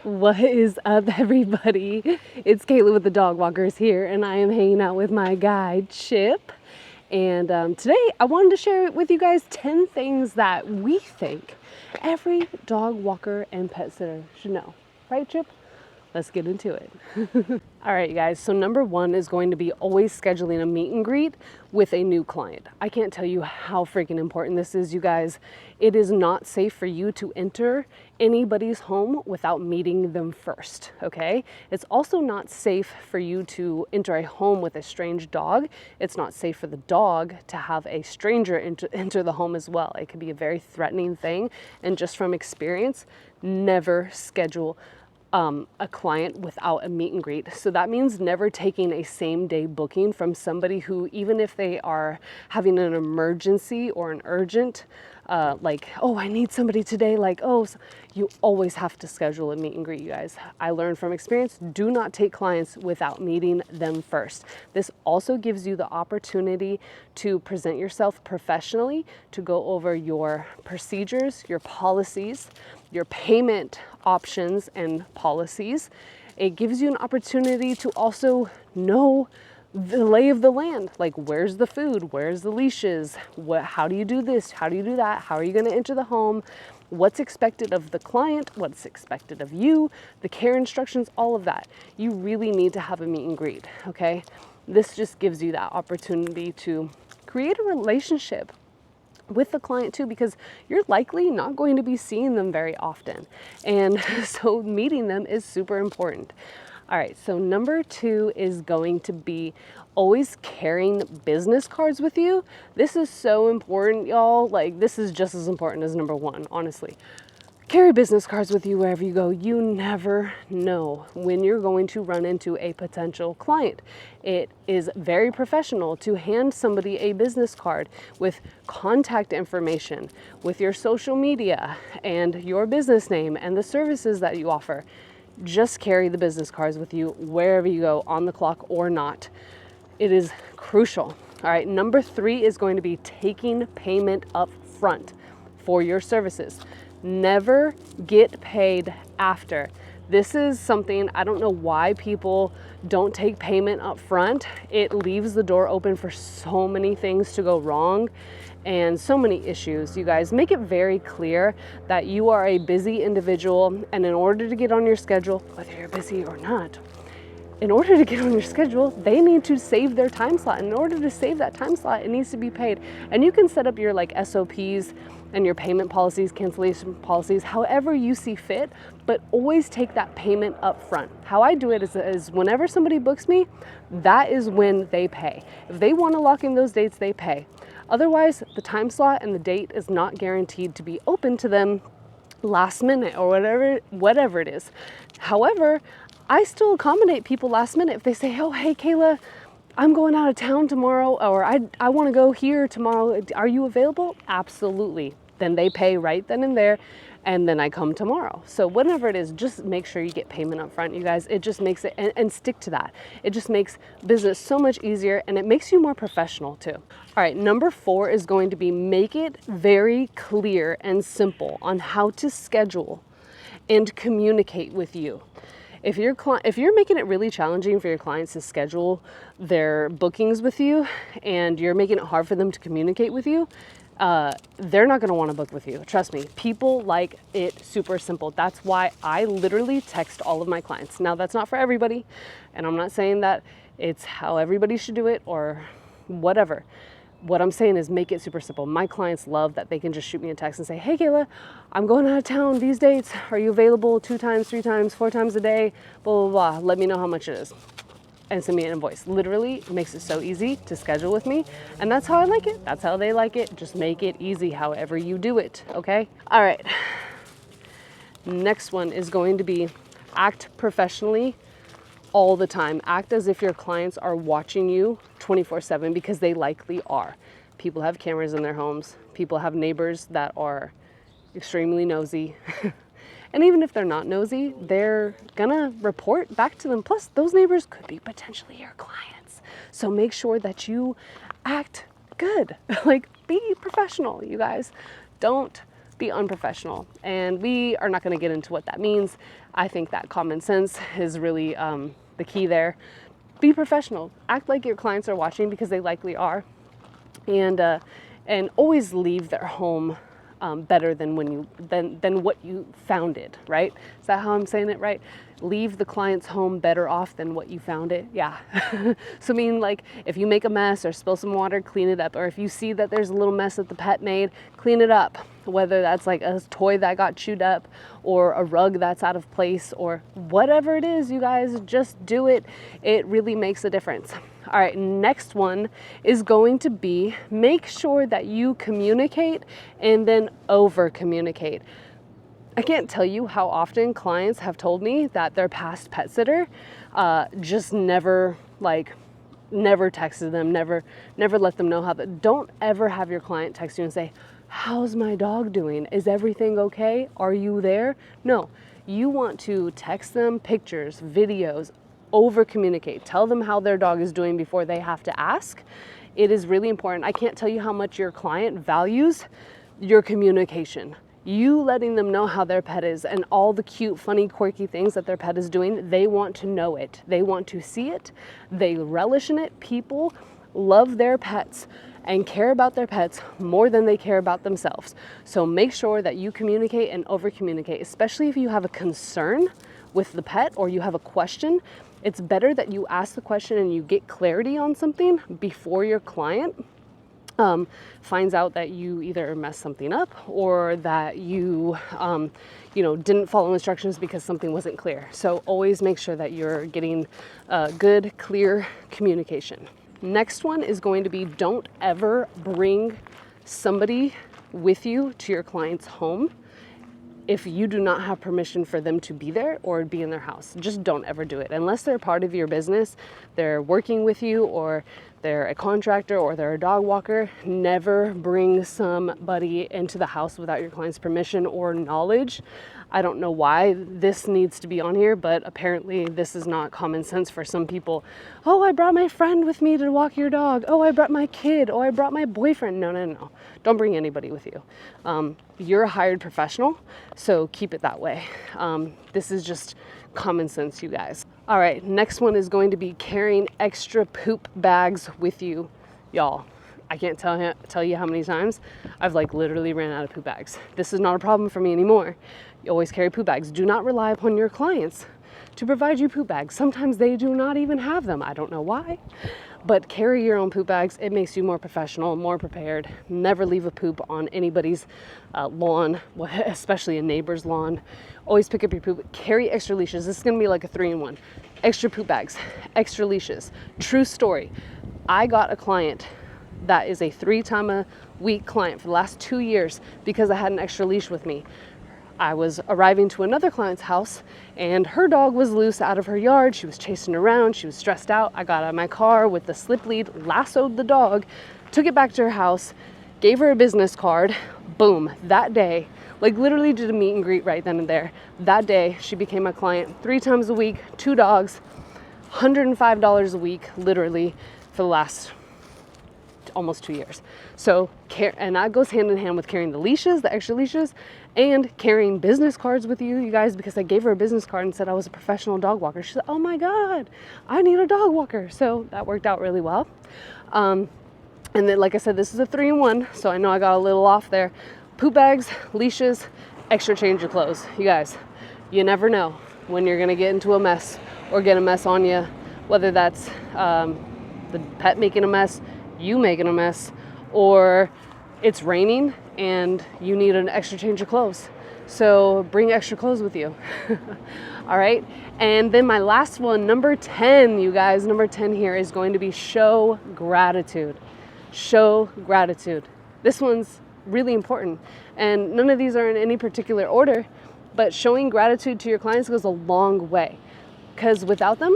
What is up, everybody? It's Kayla with the Dog Walkers here, and I am hanging out with my guy, Chip. And today I wanted to share with you guys 10 things that we think every dog walker and pet sitter should know. Right, Chip? Let's get into it. All right, you guys. So number one is going to be always scheduling a meet and greet with a new client. I can't tell you how freaking important this is, you guys. It is not safe for you to enter anybody's home without meeting them first, okay? It's also not safe for you to enter a home with a strange dog. It's not safe for the dog to have a stranger enter the home as well. It can be a very threatening thing. And just from experience, never schedule a client without a meet and greet. So that means never taking a same day booking from somebody who, even if they are having an emergency or an urgent, like, oh, I need somebody today, like, oh, you always have to schedule a meet and greet, you guys. I learned from experience, do not take clients without meeting them first. This also gives you the opportunity to present yourself professionally, to go over your procedures, your policies, your payment options and policies. It gives you an opportunity to also know the lay of the land, like where's the food, where's the leashes, how do you do this, how do you do that, how are you going to enter the home, what's expected of the client, what's expected of you, the care instructions, all of that. You really need to have a meet and greet, okay? This just gives you that opportunity to create a relationship with the client too, because you're likely not going to be seeing them very often. And so meeting them is super important. All right, so number two is going to be always carrying business cards with you. This is so important, y'all. Like, this is just as important as number one, honestly. Carry business cards with you wherever you go. You never know when you're going to run into a potential client. It is very professional to hand somebody a business card with contact information, with your social media and your business name and the services that you offer. Just carry the business cards with you wherever you go, on the clock or not. It is crucial. All right, number three is going to be taking payment up front for your services. Never get paid after. This is something, I don't know why people don't take payment up front. It leaves the door open for so many things to go wrong and so many issues. You guys, make it very clear that you are a busy individual, and in order to get on your schedule, whether you're busy or not, in order to get on your schedule, they need to save their time slot. In order to save that time slot, it needs to be paid. And you can set up your like SOPs and your payment policies, cancellation policies, however you see fit, but always take that payment up front. How I do it is whenever somebody books me, that is when they pay. If they want to lock in those dates, they pay. Otherwise, the time slot and the date is not guaranteed to be open to them last minute or whatever it is. However, I still accommodate people last minute. If they say, oh, hey, Kayla, I'm going out of town tomorrow, or I want to go here tomorrow. Are you available? Absolutely. Then they pay right then and there, and then I come tomorrow. So whatever it is, just make sure you get payment up front, you guys. It just makes it, and stick to that. It just makes business so much easier, and it makes you more professional too. All right, number four is going to be make it very clear and simple on how to schedule and communicate with you. If you're making it really challenging for your clients to schedule their bookings with you, and you're making it hard for them to communicate with you, they're not going to want to book with you. Trust me, people like it super simple. That's why I literally text all of my clients. Now, that's not for everybody, and I'm not saying that it's how everybody should do it or whatever. What I'm saying is make it super simple. My clients love that they can just shoot me a text and say, hey, Kayla, I'm going out of town these dates. Are you available 2 times, 3 times, 4 times a day? Blah, blah, blah. Let me know how much it is. And send me an invoice. Literally, it makes it so easy to schedule with me. And that's how I like it. That's how they like it. Just make it easy however you do it, okay? All right. Next one is going to be act professionally all the time. Act as if your clients are watching you 24/7, because they likely are. People have cameras in their homes. People have neighbors that are extremely nosy. And even if they're not nosy, they're gonna report back to them. Plus, those neighbors could be potentially your clients. So make sure that you act good. Like, be professional, you guys. Don't be unprofessional. And we are not going to get into what that means. I think that common sense is really the key there. Be professional. Act like your clients are watching, because they likely are. And always leave their home better than than what you found it, right? Is that how I'm saying it right? Leave the client's home better off than what you found it. Yeah. So I mean, like, if you make a mess or spill some water, clean it up. Or if you see that there's a little mess that the pet made, clean it up. Whether that's like a toy that got chewed up or a rug that's out of place or whatever it is, you guys, just do it. It really makes a difference. All right, next one is going to be make sure that you communicate and then over communicate. I can't tell you how often clients have told me that their past pet sitter just never texted them, never let them know how don't ever have your client text you and say, how's my dog doing? Is everything okay? Are you there? No, you want to text them pictures, videos, over communicate. Tell them how their dog is doing before they have to ask. It is really important. I can't tell you how much your client values your communication. You letting them know how their pet is and all the cute, funny, quirky things that their pet is doing. They want to know it. They want to see it. They relish in it. People love their pets and care about their pets more than they care about themselves. So make sure that you communicate and over communicate, especially if you have a concern with the pet or you have a question. It's better that you ask the question and you get clarity on something before your client finds out that you either messed something up or that you didn't follow instructions because something wasn't clear. So always make sure that you're getting good, clear communication. Next one is going to be, don't ever bring somebody with you to your client's home if you do not have permission for them to be there or be in their house. Just don't ever do it. Unless they're part of your business, they're working with you, or they're a contractor, or they're a dog walker, never bring somebody into the house without your client's permission or knowledge. I don't know why this needs to be on here, but apparently this is not common sense for some people. Oh, I brought my friend with me to walk your dog. Oh, I brought my kid. Oh, I brought my boyfriend. No. Don't bring anybody with you. You're a hired professional, so keep it that way. This is just common sense, you guys. All right, next one is going to be carrying extra poop bags with you. Y'all, I can't tell you how many times I've literally ran out of poop bags. This is not a problem for me anymore. You always carry poop bags. Do not rely upon your clients to provide you poop bags. Sometimes they do not even have them. I don't know why, but carry your own poop bags. It makes you more professional, more prepared. Never leave a poop on anybody's lawn, especially a neighbor's lawn. Always pick up your poop. Carry extra leashes. This is gonna be like a 3-in-1. Extra poop bags, extra leashes. True story. I got a client that is a 3-time-a-week client for the last 2 years because I had an extra leash with me. I was arriving to another client's house and her dog was loose out of her yard. She was chasing around. She was stressed out. I got out of my car with the slip lead, lassoed the dog, took it back to her house, gave her a business card. Boom, that day, literally did a meet and greet right then and there. That day, she became my client 3 times a week, 2 dogs, $105 a week, literally, for the last almost 2 years. So, and that goes hand in hand with carrying the leashes, the extra leashes, and carrying business cards with you guys, because I gave her a business card and said I was a professional dog walker. She said, oh my God, I need a dog walker. So that worked out really well. And then, like I said, this is a 3-in-1, so I know I got a little off there. Poop bags, leashes, extra change of clothes. You guys, you never know when you're gonna get into a mess or get a mess on you, whether that's the pet making a mess, you making a mess, or it's raining and you need an extra change of clothes. So bring extra clothes with you. All right. And then my last one, number 10, you guys, number 10 here is going to be show gratitude. Show gratitude. This one's really important. And none of these are in any particular order, but showing gratitude to your clients goes a long way, because without them,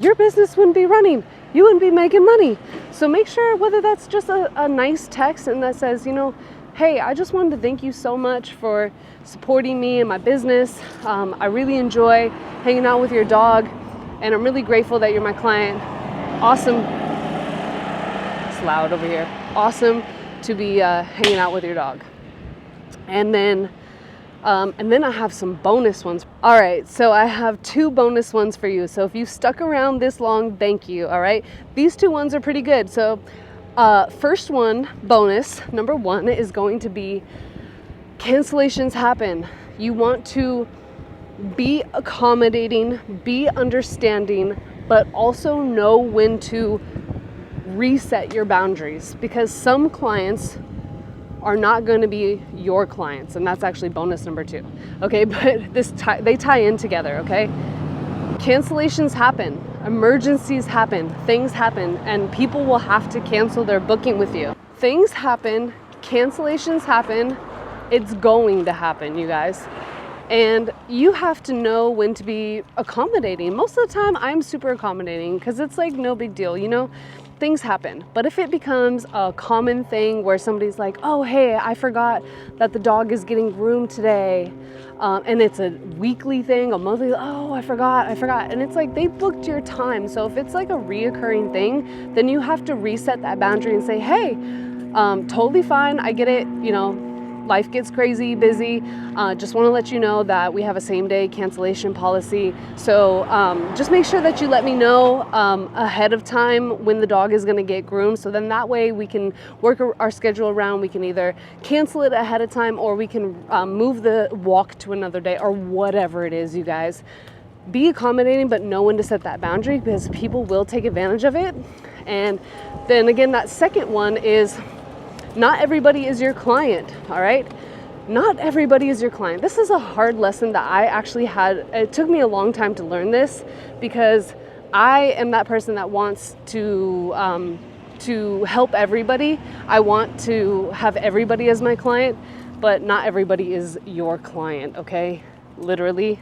your business wouldn't be running. You wouldn't be making money. So make sure, whether that's just a nice text and that says, hey, I just wanted to thank you so much for supporting me and my business. I really enjoy hanging out with your dog, and I'm really grateful that you're my client. Awesome. It's loud over here. Awesome to be hanging out with your dog. And then I have some bonus ones. All right, so I have 2 bonus ones for you. So if you stuck around this long, thank you. All right, these 2 ones are pretty good. So first one, bonus number 1, is going to be cancellations happen. You want to be accommodating, be understanding, but also know when to reset your boundaries, because some clients are not going to be your clients, and that's actually bonus number 2. Okay, but they tie in together. Okay, cancellations happen, emergencies happen, things happen, and people will have to cancel their booking with you. Things happen, cancellations happen. It's going to happen, you guys. And you have to know when to be accommodating. Most of the time, I'm super accommodating because it's like no big deal, you know? Things happen. But if it becomes a common thing where somebody's like, oh, hey, I forgot that the dog is getting groomed today, and it's a weekly thing, a monthly, oh, I forgot. And it's like they booked your time. So if it's like a reoccurring thing, then you have to reset that boundary and say, hey, totally fine, I get it, you know, life gets crazy, busy. Just want to let you know that we have a same-day cancellation policy. So just make sure that you let me know ahead of time when the dog is going to get groomed. So then that way we can work our schedule around. We can either cancel it ahead of time, or we can move the walk to another day, or whatever it is, you guys. Be accommodating, but know when to set that boundary, because people will take advantage of it. And then again, that second one is, not everybody is your client, all right? Not everybody is your client. This is a hard lesson that I actually had. It took me a long time to learn this, because I am that person that wants to help everybody. I want to have everybody as my client, but not everybody is your client, okay? Literally.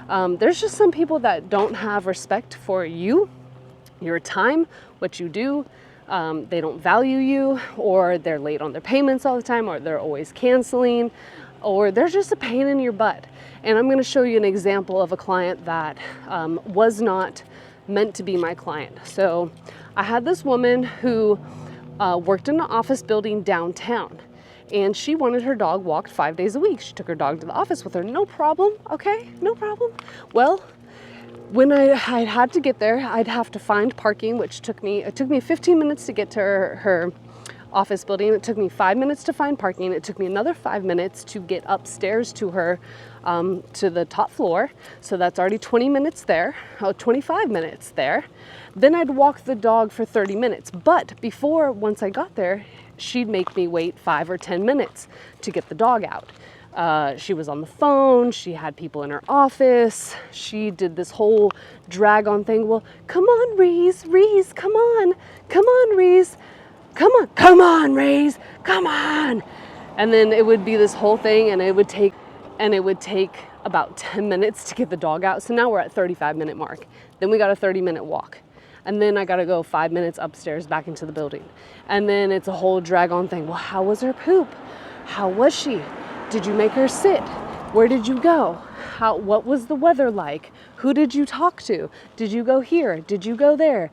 There's just some people that don't have respect for you, your time, what you do. They don't value you, or they're late on their payments all the time, or they're always canceling, or they're just a pain in your butt. And I'm going to show you an example of a client that was not meant to be my client. So I had this woman who worked in an office building downtown, and she wanted her dog walked 5 days a week. She took her dog to the office with her, no problem. Okay, no problem. Well, when I had to get there, I'd have to find parking, which took me 15 minutes to get to her office building. It took me 5 minutes to find parking. It took me another 5 minutes to get upstairs to her, to the top floor. So that's already 20 minutes there, 25 minutes there. Then I'd walk the dog for 30 minutes. But once I got there, she'd make me wait 5 or 10 minutes to get the dog out. She was on the phone, she had people in her office, she did this whole drag on thing. Well, come on, Reese, come on, Reese, come on, Reese, come on. And then it would be this whole thing, and it would take about 10 minutes to get the dog out. So now we're at 35-minute mark. Then we got a 30-minute walk. And then I got to go 5 minutes upstairs back into the building. And then it's a whole drag on thing. Well, how was her poop? How was she? Did you make her sit? Where did you go? What was the weather like? Who did you talk to? Did you go here? Did you go there?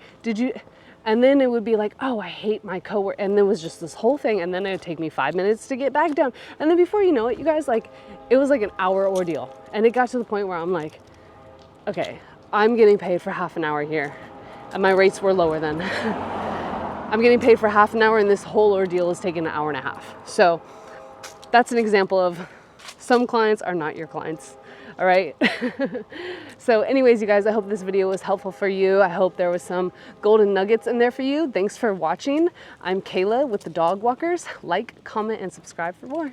And then it would be like, oh, I hate my coworker. And there was just this whole thing. And then it would take me 5 minutes to get back down. And then before you know it, you guys, it was like an hour ordeal. And it got to the point where I'm like, okay, I'm getting paid for half an hour here. And my rates were lower then. I'm getting paid for half an hour, and this whole ordeal is taking an hour and a half. So that's an example of some clients are not your clients. All right. So anyways, you guys, I hope this video was helpful for you. I hope there was some golden nuggets in there for you. Thanks for watching. I'm Kayla with the Dog Walkers. Like, comment, and subscribe for more.